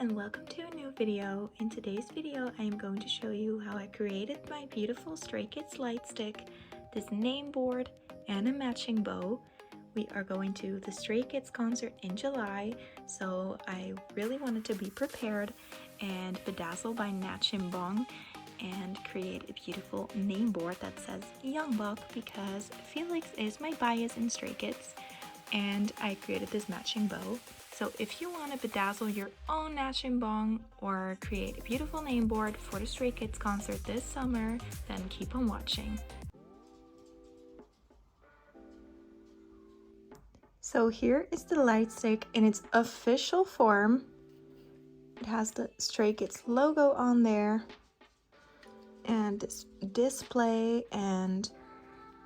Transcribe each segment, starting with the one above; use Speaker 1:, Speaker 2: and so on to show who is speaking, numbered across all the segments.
Speaker 1: and welcome to a new video. In today's video I am going to show you how I created my beautiful Stray Kids Lightstick, this name board and a matching bow. We are going to the Stray Kids concert in July, so I really wanted to be prepared and bedazzle by Nachimbong and create a beautiful name board that says Yongbok because Felix is my bias in Stray Kids, and I created this matching bow. So if you want to bedazzle your own Nachimbong or create a beautiful name board for the Stray Kids concert this summer, then keep on watching. So here is the lightstick in its official form. It has the Stray Kids logo on there and this display, and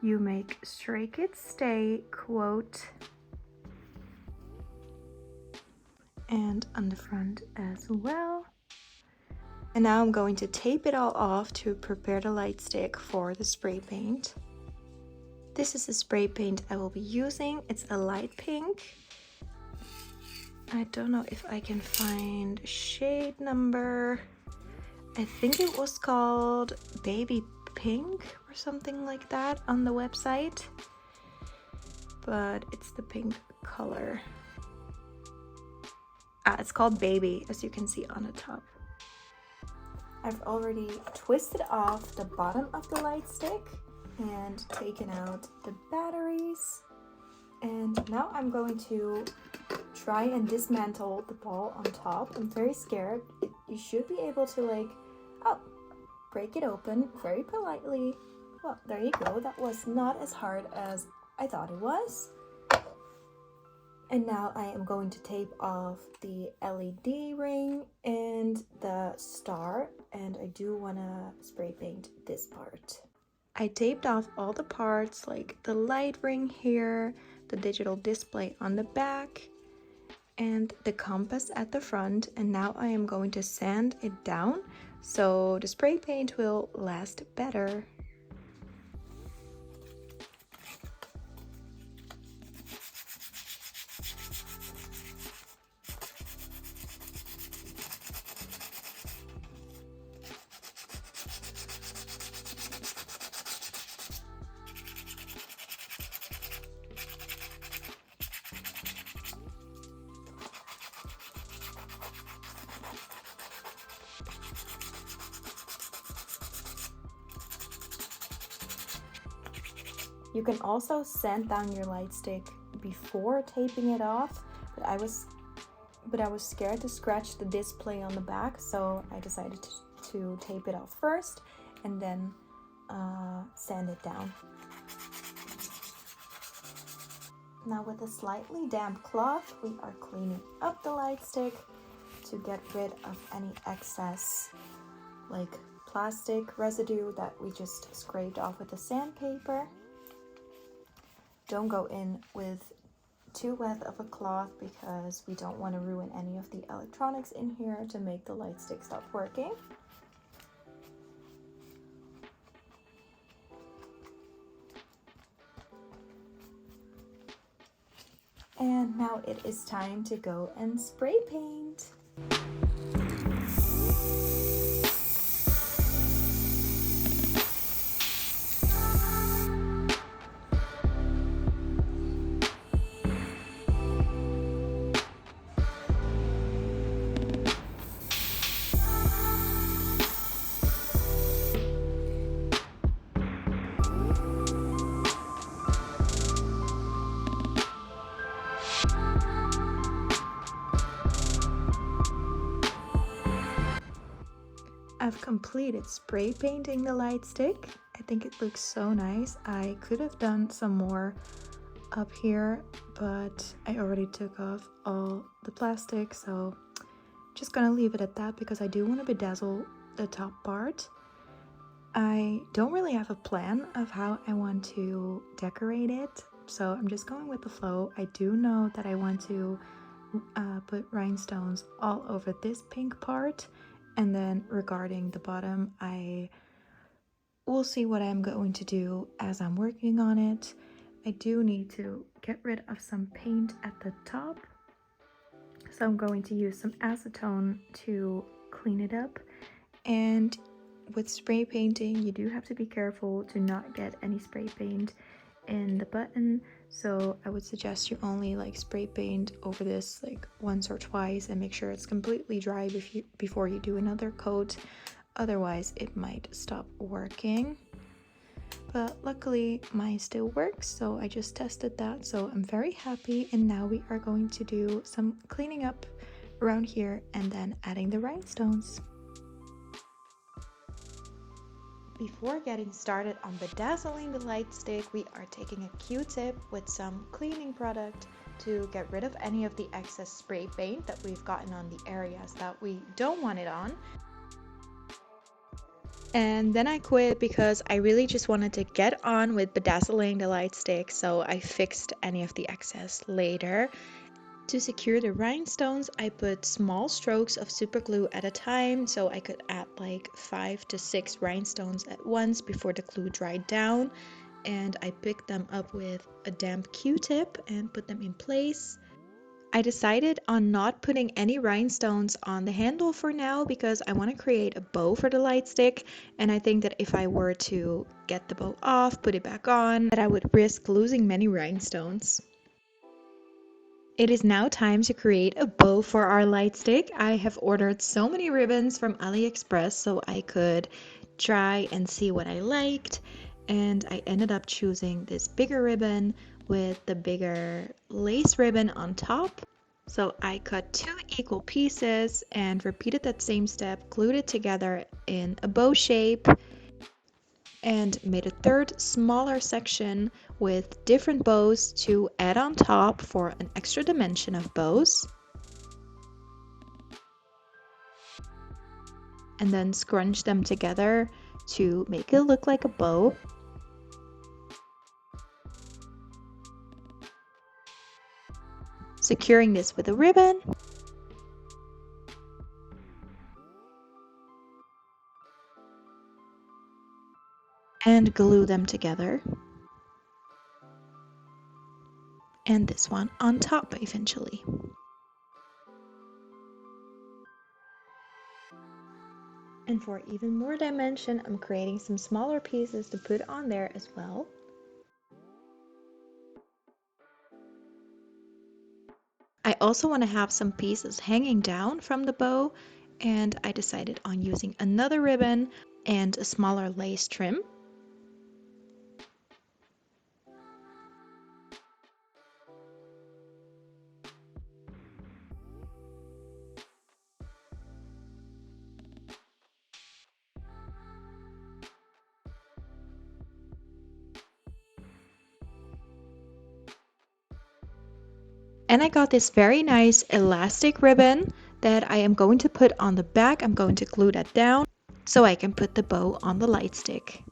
Speaker 1: you make Stray Kids stay quote and on the front as well. And now I'm going to tape it all off to prepare the light stick for the spray paint. This is the spray paint I will be using. It's a light pink. I don't know if I can find shade number. I think it was called Baby Pink or something like that on the website, but it's the pink color. It's called Baby, as you can see on the top. I've already twisted off the bottom of the light stick and taken out the batteries. And now I'm going to try and dismantle the ball on top. I'm very scared. You should be able to break it open very politely. Well, there you go. That was not as hard as I thought it was. And now I am going to tape off the LED ring and the star, and I do want to spray paint this part. I taped off all the parts, like the light ring here, the digital display on the back, and the compass at the front, and now I am going to sand it down so the spray paint will last better. You can also sand down your light stick before taping it off, but I was scared to scratch the display on the back, so I decided to tape it off first and then sand it down. Now with a slightly damp cloth, we are cleaning up the light stick to get rid of any excess like plastic residue that we just scraped off with the sandpaper. Don't go in with too wet of a cloth because we don't want to ruin any of the electronics in here to make the light stick stop working. And now it is time to go and spray paint. I've completed spray painting the light stick. I think it looks so nice. I could have done some more up here, but I already took off all the plastic, so just gonna leave it at that because I do want to bedazzle the top part. I don't really have a plan of how I want to decorate it, so I'm just going with the flow. I do know that I want to put rhinestones all over this pink part. And then regarding the bottom, I will see what I'm going to do as I'm working on it. I do need to get rid of some paint at the top. So I'm going to use some acetone to clean it up. And with spray painting, you do have to be careful to not get any spray paint in the button. So I would suggest you only like spray paint over this like once or twice and make sure it's completely dry before you do another coat. Otherwise it might stop working. But luckily mine still works, so I just tested that, so I'm very happy. And now we are going to do some cleaning up around here and then adding the rhinestones. Before getting started on bedazzling the light stick, we are taking a Q-tip with some cleaning product to get rid of any of the excess spray paint that we've gotten on the areas that we don't want it on. And then I quit because I really just wanted to get on with bedazzling the light stick, so I fixed any of the excess later. To secure the rhinestones, I put small strokes of super glue at a time, so I could add like 5 to 6 rhinestones at once before the glue dried down. And I picked them up with a damp Q-tip and put them in place. I decided on not putting any rhinestones on the handle for now because I want to create a bow for the light stick, and I think that if I were to get the bow off, put it back on, that I would risk losing many rhinestones. It is now time to create a bow for our light stick. I have ordered so many ribbons from AliExpress so I could try and see what I liked, and I ended up choosing this bigger ribbon with the bigger lace ribbon on top. So I cut 2 equal pieces and repeated that same step, glued it together in a bow shape, and made a third smaller section with different bows to add on top for an extra dimension of bows. And then scrunch them together to make it look like a bow. Securing this with a ribbon. And glue them together. And this one on top eventually. And for even more dimension, I'm creating some smaller pieces to put on there as well. I also want to have some pieces hanging down from the bow, and I decided on using another ribbon and a smaller lace trim. And I got this very nice elastic ribbon that I am going to put on the back. I'm going to glue that down so I can put the bow on the light stick.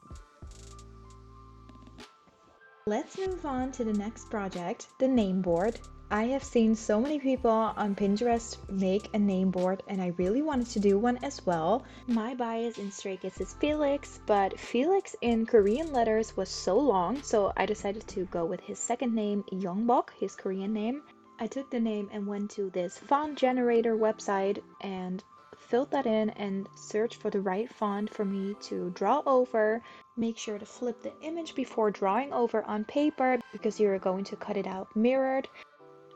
Speaker 1: Let's move on to the next project, the name board. I have seen so many people on Pinterest make a name board, and I really wanted to do one as well. My bias in Stray Kids is Felix, but Felix in Korean letters was so long, so I decided to go with his second name, Yongbok, his Korean name. I took the name and went to this font generator website and filled that in and searched for the right font for me to draw over. Make sure to flip the image before drawing over on paper because you're going to cut it out mirrored.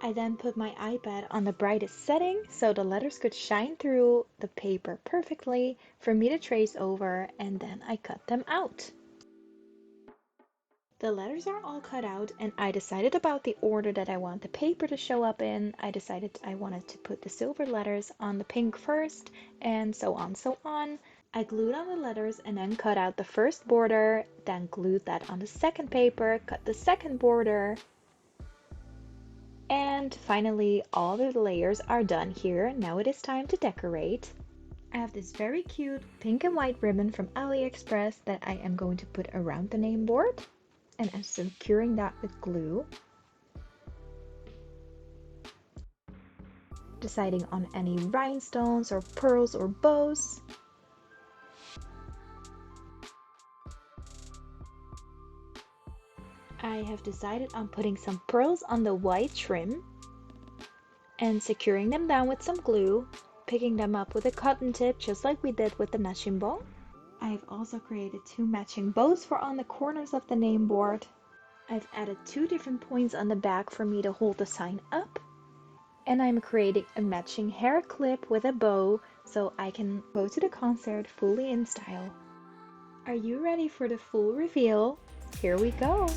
Speaker 1: I then put my iPad on the brightest setting so the letters could shine through the paper perfectly for me to trace over, and then I cut them out. The letters are all cut out, and I decided about the order that I want the paper to show up in. I decided I wanted to put the silver letters on the pink first, and so on, so on. I glued on the letters and then cut out the first border, then glued that on the second paper, cut the second border, and finally all the layers are done here. Now it is time to decorate. I have this very cute pink and white ribbon from AliExpress that I am going to put around the name board. And I'm securing that with glue. Deciding on any rhinestones or pearls or bows. I have decided on putting some pearls on the white trim. and securing them down with some glue, picking them up with a cotton tip just like we did with the Nachimbong. I've also created 2 matching bows for on the corners of the name board. I've added 2 different points on the back for me to hold the sign up. And I'm creating a matching hair clip with a bow so I can go to the concert fully in style. Are you ready for the full reveal? Here we go!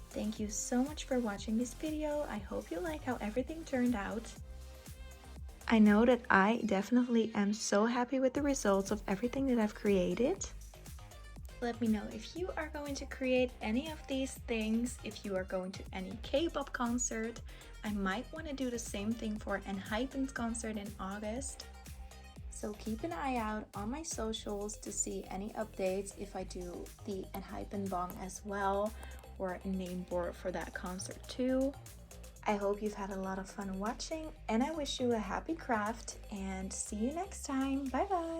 Speaker 1: Thank you so much for watching this video. I hope you like how everything turned out. I know that I definitely am so happy with the results of everything that I've created. Let me know if you are going to create any of these things, if you are going to any K-pop concert. I might want to do the same thing for ENHYPEN's concert in August. So keep an eye out on my socials to see any updates if I do the ENHYPEN bong as well, or a name board for that concert too. I hope you've had a lot of fun watching, and I wish you a happy craft, and see you next time. Bye bye!